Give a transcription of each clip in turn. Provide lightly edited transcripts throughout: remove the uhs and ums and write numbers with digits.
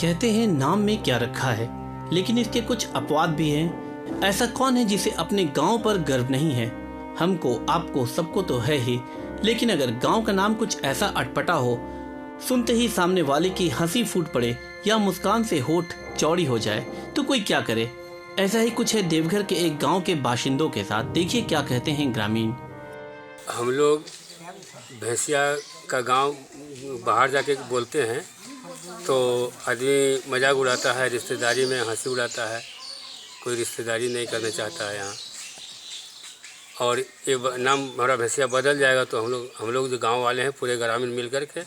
कहते हैं नाम में क्या रखा है, लेकिन इसके कुछ अपवाद भी हैं। ऐसा कौन है जिसे अपने गांव पर गर्व नहीं है? हमको, आपको, सबको तो है ही, लेकिन अगर गांव का नाम कुछ ऐसा अटपटा हो, सुनते ही सामने वाले की हंसी फूट पड़े या मुस्कान से होठ चौड़ी हो जाए, तो कोई क्या करे। ऐसा ही कुछ है देवघर के एक गांव के बाशिंदों के साथ। देखिए क्या कहते हैं ग्रामीण। हम लोग भैंसिया का गांव बाहर जाके बोलते हैं तो आदमी मजाक उड़ाता है, रिश्तेदारी में हंसी उड़ाता है, कोई रिश्तेदारी नहीं करना चाहता है यहाँ। और ये नाम हमारा भैंसिया बदल जाएगा तो हम लोग जो गांव वाले हैं पूरे ग्रामीण मिल कर के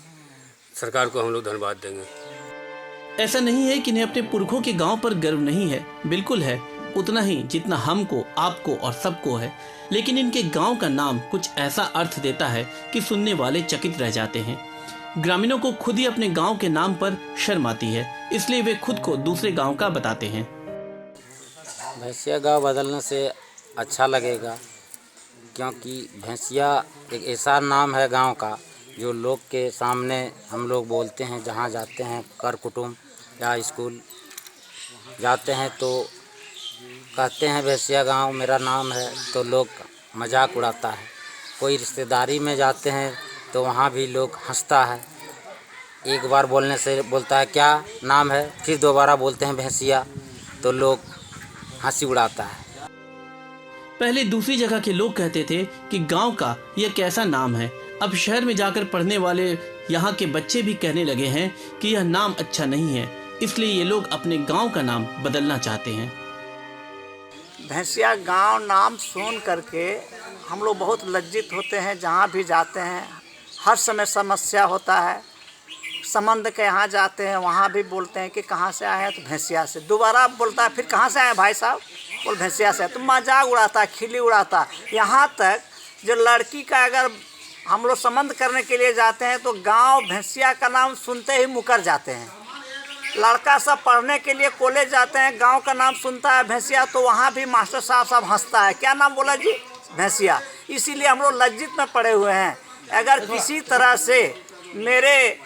सरकार को हम लोग धन्यवाद देंगे। ऐसा नहीं है कि इन्हें अपने पुरखों के गांव पर गर्व नहीं है, बिल्कुल है, उतना ही जितना हमको, आपको और सबको है। लेकिन इनके गांव का नाम कुछ ऐसा अर्थ देता है कि सुनने वाले चकित रह जाते हैं। ग्रामीणों को खुद ही अपने गांव के नाम पर शर्म आती है, इसलिए वे खुद को दूसरे गांव का बताते हैं। भैंसिया गांव बदलने से अच्छा लगेगा, क्योंकि भैंसिया एक ऐसा नाम है गांव का जो लोग के सामने हम लोग बोलते हैं। जहां जाते हैं कर कुटुंब या स्कूल जाते हैं तो कहते हैं भैंसिया गांव मेरा नाम है, तो लोग मजाक उड़ाता है। कोई रिश्तेदारी में जाते हैं तो वहाँ भी लोग हंसता है। एक बार बोलने से बोलता है क्या नाम है, फिर दोबारा बोलते हैं भैंसिया, तो लोग हंसी उड़ाता है। पहले दूसरी जगह के लोग कहते थे कि गांव का यह कैसा नाम है। अब शहर में जाकर पढ़ने वाले यहाँ के बच्चे भी कहने लगे हैं कि यह नाम अच्छा नहीं है, इसलिए ये लोग अपने गांव का नाम बदलना चाहते हैं। भैंसिया गांव नाम सुन करके हम लोग बहुत लज्जित होते हैं। जहाँ भी जाते हैं हर समय समस्या होता है। संबंध के यहाँ जाते हैं, वहाँ भी बोलते हैं कि कहाँ से आए हैं, तो भैंसिया से। दोबारा बोलता है फिर कहाँ से आए भाई साहब, बोल भैंसिया से। तो मजाक उड़ाता, खिल्ली उड़ाता। यहाँ तक जो लड़की का अगर हम लोग संबंध करने के लिए जाते हैं तो गांव भैंसिया का नाम सुनते ही मुकर जाते हैं। लड़का सब पढ़ने के लिए कॉलेज जाते हैं, गांव का नाम सुनता है भैंसिया, तो वहाँ भी मास्टर साहब सब हंसता है, क्या नाम बोला जी, भैंसिया। इसीलिए हम लोग लज्जित में पड़े हुए हैं। अगर किसी तरह से मेरे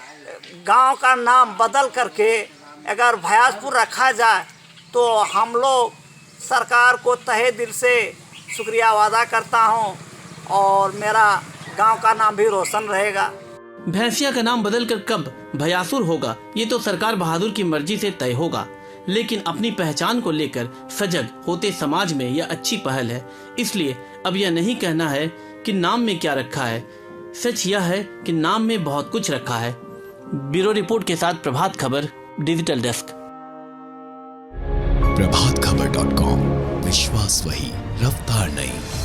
गांव का नाम बदल करके अगर भयासपुर रखा जाए तो हम लोग सरकार को तहे दिल से शुक्रिया अदा करता हूं, और मेरा गांव का नाम भी रोशन रहेगा। भैंसिया का नाम बदलकर कब भयासुर होगा, ये तो सरकार बहादुर की मर्जी से तय होगा। लेकिन अपनी पहचान को लेकर सजग होते समाज में यह अच्छी पहल है। इसलिए अब यह नहीं कहना है कि नाम में क्या रखा है, सच यह है कि नाम में बहुत कुछ रखा है। ब्यूरो रिपोर्ट के साथ प्रभात खबर, डिजिटल डेस्क। प्रभातखबर.com, विश्वास वही, रफ्तार नहीं।